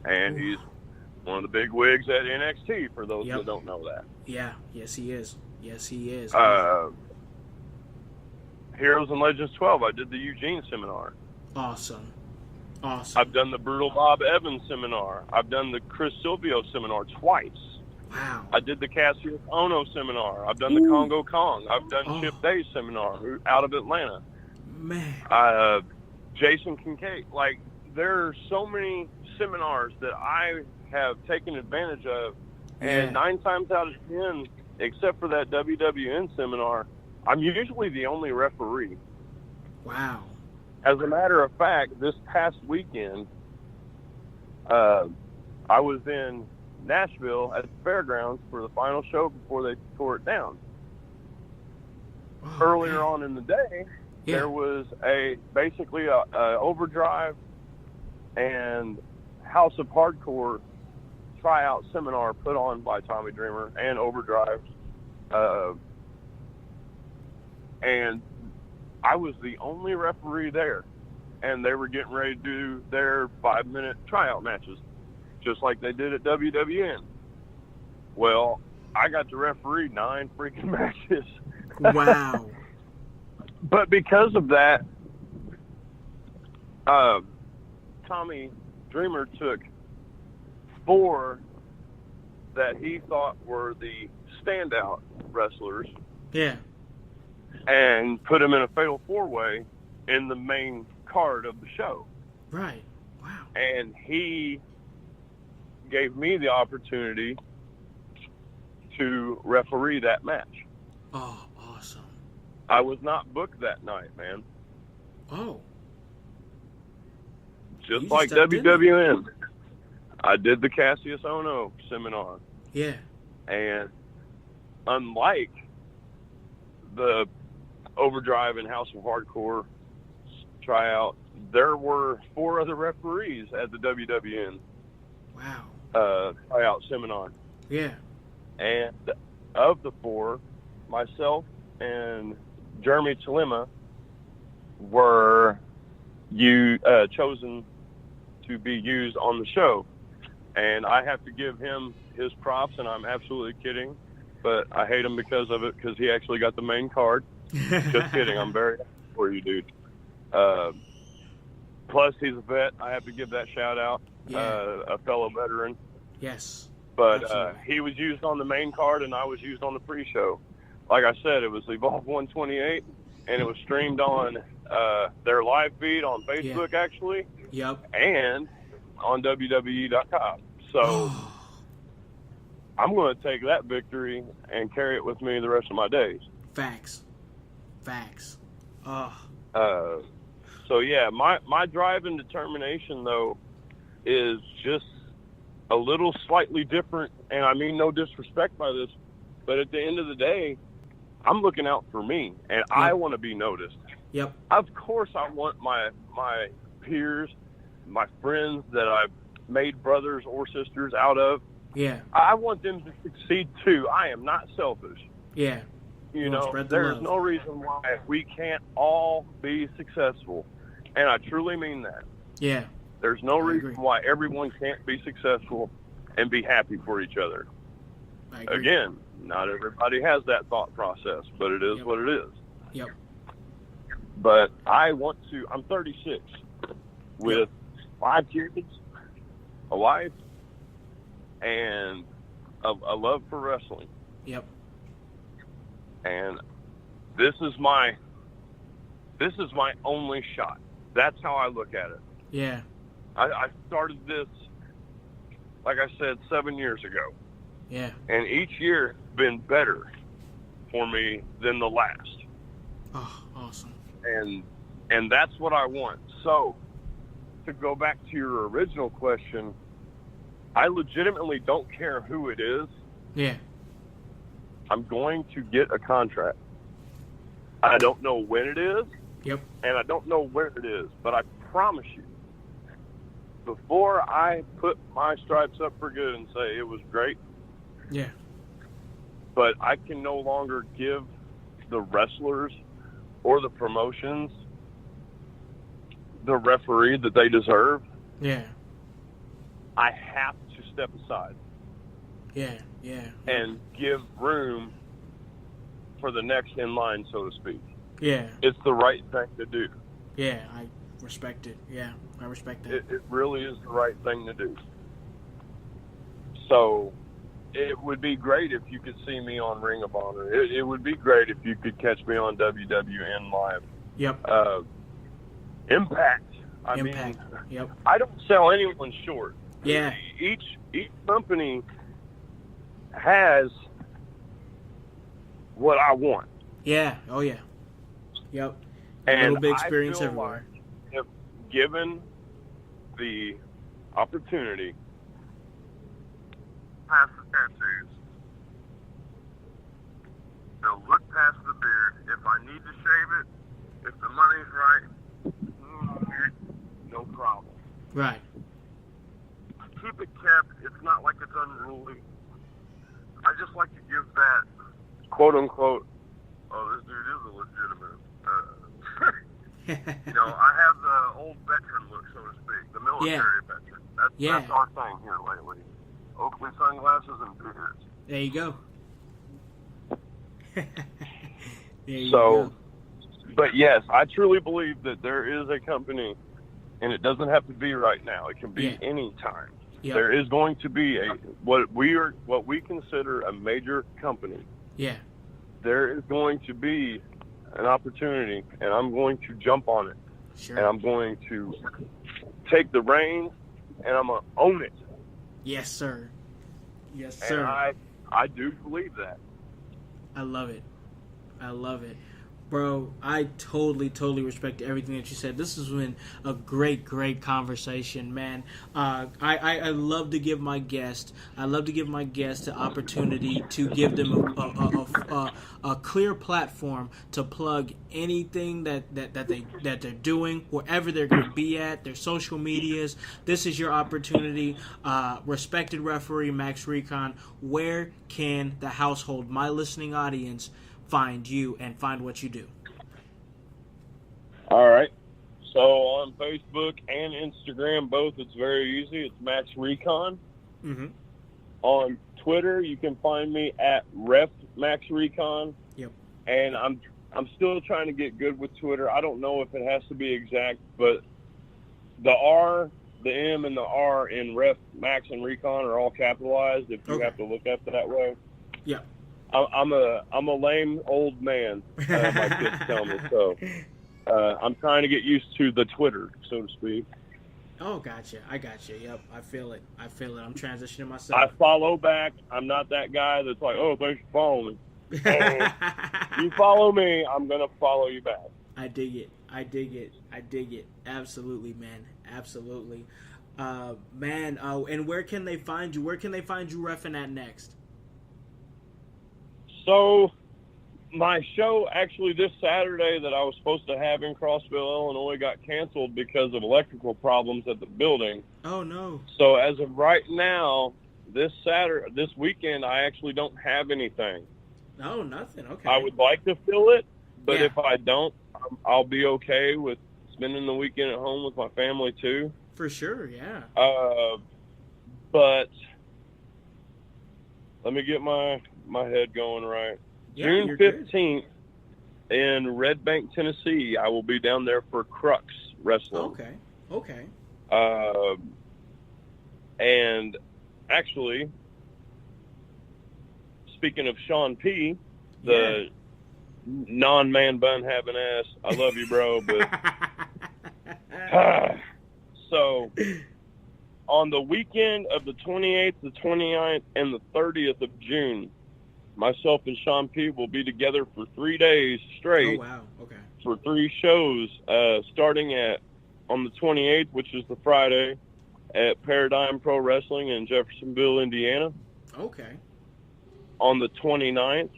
And he's one of the big wigs at NXT, for those that don't know that. Yeah, yes he is. Yes he is. Heroes and Legends 12, I did the Eugene seminar. Awesome. I've done the Brutal Bob Evans seminar. I've done the Chris Silvio seminar twice. Wow. I did the Cassius Ono seminar. I've done the Congo Kong. I've done Chip Day's seminar out of Atlanta. Man. Jason Kincaid. Like, there are so many seminars that I have taken advantage of. And 9 times out of 10, except for that WWN seminar, I'm usually the only referee. Wow. As a matter of fact, this past weekend, I was in Nashville at the fairgrounds for the final show before they tore it down. Earlier on in the day, there was basically a Overdrive and House of Hardcore tryout seminar put on by Tommy Dreamer and Overdrive. And I was the only referee there, and they were getting ready to do their 5-minute tryout matches, just like they did at WWN. Well, I got to referee 9 freaking matches. Wow. But because of that, Tommy Dreamer took 4 that he thought were the standout wrestlers. Yeah. And put him in a fatal 4-way in the main card of the show. Right. Wow. And he gave me the opportunity to referee that match. Oh, awesome. I was not booked that night, man. Oh. Just like WWN. I did the Cassius Ono seminar. Yeah. And unlike the Overdrive and House of Hardcore tryout, there were 4 other referees at the WWN tryout seminar. Yeah. And of the 4, myself and Jeremy Chalima were chosen to be used on the show. And I have to give him his props, and I'm absolutely kidding, but I hate him because of it, because he actually got the main card. Just kidding. I'm very happy for you, dude. Plus, he's a vet. I have to give that shout out. A fellow veteran. Yes. But he was used on the main card, and I was used on the pre-show. Like I said, it was Evolve 128, and it was streamed on their live feed on Facebook, actually. Yep. And on WWE.com. So I'm going to take that victory and carry it with me the rest of my days. Facts. So yeah, my drive and determination though is just a little slightly different, and I mean no disrespect by this, but at the end of the day, I'm looking out for me, and I want to be noticed. Yep. Of course, I want my peers, my friends that I've made brothers or sisters out of. Yeah. I want them to succeed too. I am not selfish. Yeah. You know, there's no reason why we can't all be successful. And I truly mean that. Yeah. There's no reason why everyone can't be successful and be happy for each other. Again, not everybody has that thought process, but it is what it is. Yep. But I'm 36 with 5 kids, a wife, and a love for wrestling. Yep. And this is my only shot. That's how I look at it. Yeah. I started this, like I said, 7 years ago. Yeah. And each year has been better for me than the last. Oh, awesome. And that's what I want. So, to go back to your original question, I legitimately don't care who it is. Yeah. I'm going to get a contract. I don't know when it is. Yep. And I don't know where it is, but I promise you, before I put my stripes up for good and say it was great, yeah, but I can no longer give the wrestlers or the promotions the referee that they deserve, yeah, I have to step aside. Yeah, yeah. And give room for the next in line, so to speak. Yeah. It's the right thing to do. Yeah, I respect it. Yeah, I respect that. It really is the right thing to do. So it would be great if you could see me on Ring of Honor. It would be great if you could catch me on WWN Live. Yep. Impact. I mean, yep. I don't sell anyone short. Yeah. Each company has what I want. Yeah. Oh, yeah. Yep. And a little bit experience I feel everywhere. Like if given the opportunity, past the tattoos, they'll look past the beard. If I need to shave it, if the money's right, no problem. Right. Keep it kept. It's not like it's unruly. I just like to give that quote unquote, oh, this dude is a legitimate. You know, I have the old veteran look, so to speak, the military veteran. That's our thing here lately. Oakley sunglasses and beards. There you go. There you go. So, but yes, I truly believe that there is a company, and it doesn't have to be right now. It can be any time. Yep. There is going to be what we consider a major company. Yeah. There is going to be an opportunity, and I'm going to jump on it. Sure. And I'm going to take the reins, and I'm going to own it. Yes, sir. Yes, sir. And I do believe that. I love it. I love it. Bro, I totally respect everything that you said. This has been a great conversation, man. I love to give my guests the opportunity to give them a clear platform to plug anything that they're doing, wherever they're going to be at, their social medias. This is your opportunity. Respected referee Max Recon, where can the household, my listening audience, find you and find what you do? All right. So on Facebook and Instagram, both, it's very easy. It's Max Recon. Mm-hmm. On Twitter, you can find me at Ref Max Recon. Yep. And I'm still trying to get good with Twitter. I don't know if it has to be exact, but the R, the M, and the R in Ref Max and Recon are all capitalized. If you have to look at it that way. Yeah. I'm a lame old man, my kids tell me. So I'm trying to get used to the Twitter, so to speak. Oh, gotcha. I gotcha. Yep, I feel it. I'm transitioning myself. I follow back. I'm not that guy that's like, oh, thanks for following me. You follow me, I'm going to follow you back. I dig it. Absolutely, man. Absolutely. Man, and where can they find you? Where can they find you reffing at next? So, my show actually this Saturday that I was supposed to have in Crossville, Illinois, got canceled because of electrical problems at the building. Oh, no. So, as of right now, this weekend, I actually don't have anything. No, nothing. Okay. I would like to fill it, but if I don't, I'll be okay with spending the weekend at home with my family, too. For sure, yeah. But let me get my head going right. Yeah, June 15th in Red Bank, Tennessee, I will be down there for Crux Wrestling. Okay. And actually, speaking of Sean P., the non-man bun having ass, I love you, bro, but so on on the weekend of the 28th, the 29th, and the 30th of June, myself and Sean P will be together for 3 days straight. Oh, wow. Okay. For 3 shows, starting on the 28th, which is the Friday, at Paradigm Pro Wrestling in Jeffersonville, Indiana. Okay. On the 29th,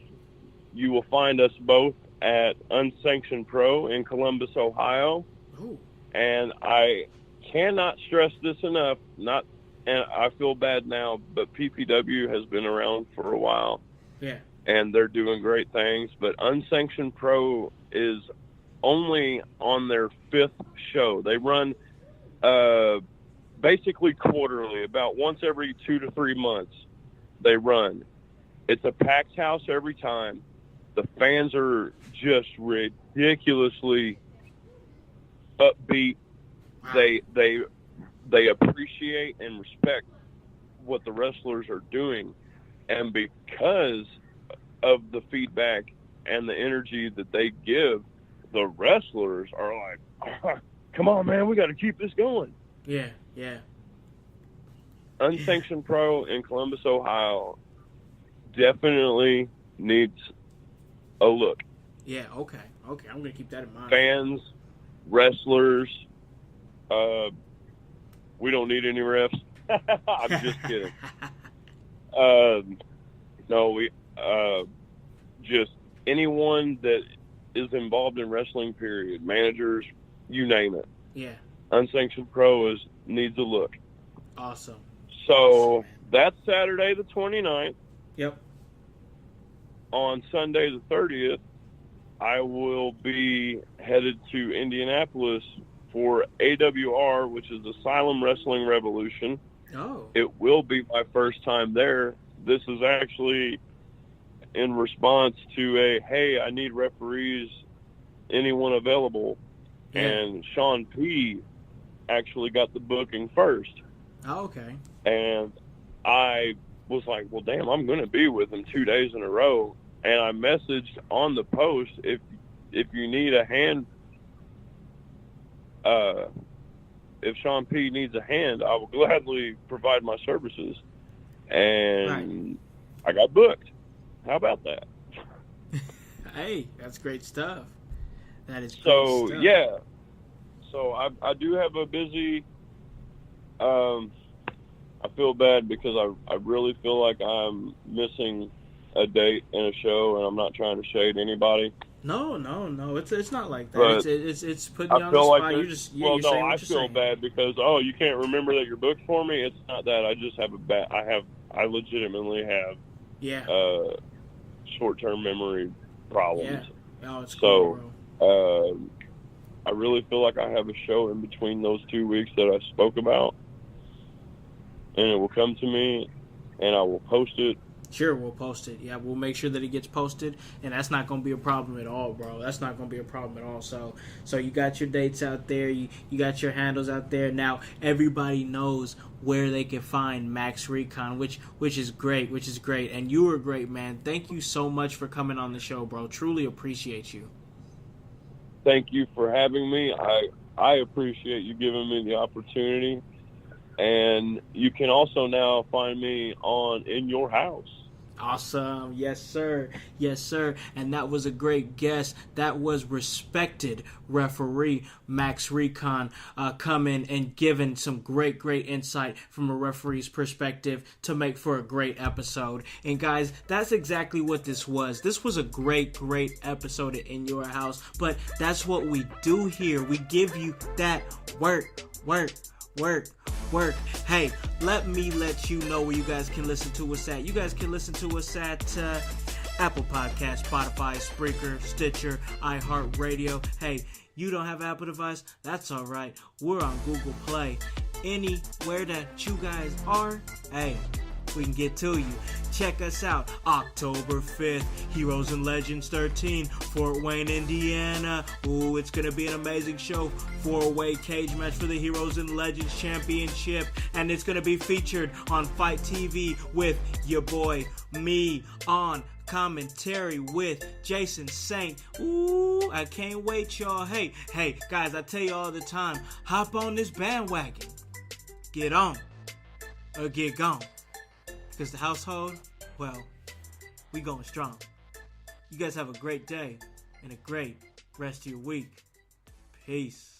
you will find us both at Unsanctioned Pro in Columbus, Ohio. Ooh. And I cannot stress this enough, and I feel bad now, but PPW has been around for a while. Yeah. And they're doing great things, but Unsanctioned Pro is only on their 5th show. They run basically quarterly, about once every 2 to 3 months they run. It's a packed house every time. The fans are just ridiculously upbeat. Wow. They appreciate and respect what the wrestlers are doing, and because of the feedback and the energy that they give, the wrestlers are like, oh, come on, man, we got to keep this going. Yeah, yeah. Unsanctioned Pro in Columbus, Ohio definitely needs a look. Yeah, okay. I'm going to keep that in mind. Fans, wrestlers, we don't need any refs. I'm just kidding. No, we just anyone that is involved in wrestling, period. Managers, you name it. Yeah. Unsanctioned Pro needs a look. Awesome. So awesome, that's Saturday the 29th. Yep. On Sunday the 30th, I will be headed to Indianapolis for AWR, which is Asylum Wrestling Revolution. Oh. It will be my first time there. This is actually in response to hey, I need referees, anyone available? Yeah. And Sean P actually got the booking first. Oh, okay. And I was like, well, damn, I'm going to be with him 2 days in a row. And I messaged on the post, if you need a hand, if Sean P needs a hand, I will gladly provide my services. And I got booked. How about that? Hey, that's great stuff. That is great so stuff. Yeah. So I do have a busy. I feel bad because I really feel like I'm missing a date and a show, and I'm not trying to shade anybody. No. It's not like that. But It's putting you I on the feel spot. like You're just you're saying what I you're feel saying. bad because you can't remember that you're booked for me. It's not that. I just have I legitimately have short-term memory problems. Yeah. Oh, it's So, cool, bro. I really feel like I have a show in between those 2 weeks that I spoke about, and it will come to me, and I will post it. Sure, we'll post it. Yeah, we'll make sure that it gets posted, and that's not going to be a problem at all, bro. That's not going to be a problem at all. So you got your dates out there. You got your handles out there. Now, everybody knows where they can find Max Recon, which is great, And you were great, man. Thank you so much for coming on the show, bro. Truly appreciate you. Thank you for having me. I appreciate you giving me the opportunity. And you can also now find me on In Your House. Awesome. Yes, sir. And that was a great guest. That was respected referee Max Recon coming and giving some great insight from a referee's perspective to make for a great episode. And guys, that's exactly what this was. This was a great episode of In Your House. But that's what we do here. We give you that work. Hey, let me let you know where you guys can listen to us at. You guys can listen to us at Apple Podcasts, Spotify, Spreaker, Stitcher, iHeartRadio. Hey, you don't have an Apple device? That's all right. We're on Google Play. Anywhere that you guys are, hey, we can get to you. Check us out October 5th, Heroes and Legends 13, Fort Wayne, Indiana. Ooh, it's going to be an amazing show. 4-way cage match for the Heroes and Legends Championship. And it's going to be featured on Fight TV with your boy, me, on commentary with Jason Saint. Ooh, I can't wait, y'all. Hey, guys, I tell you all the time, hop on this bandwagon. Get on. or get gone. Because the household, well, we going strong. You guys have a great day and a great rest of your week. Peace.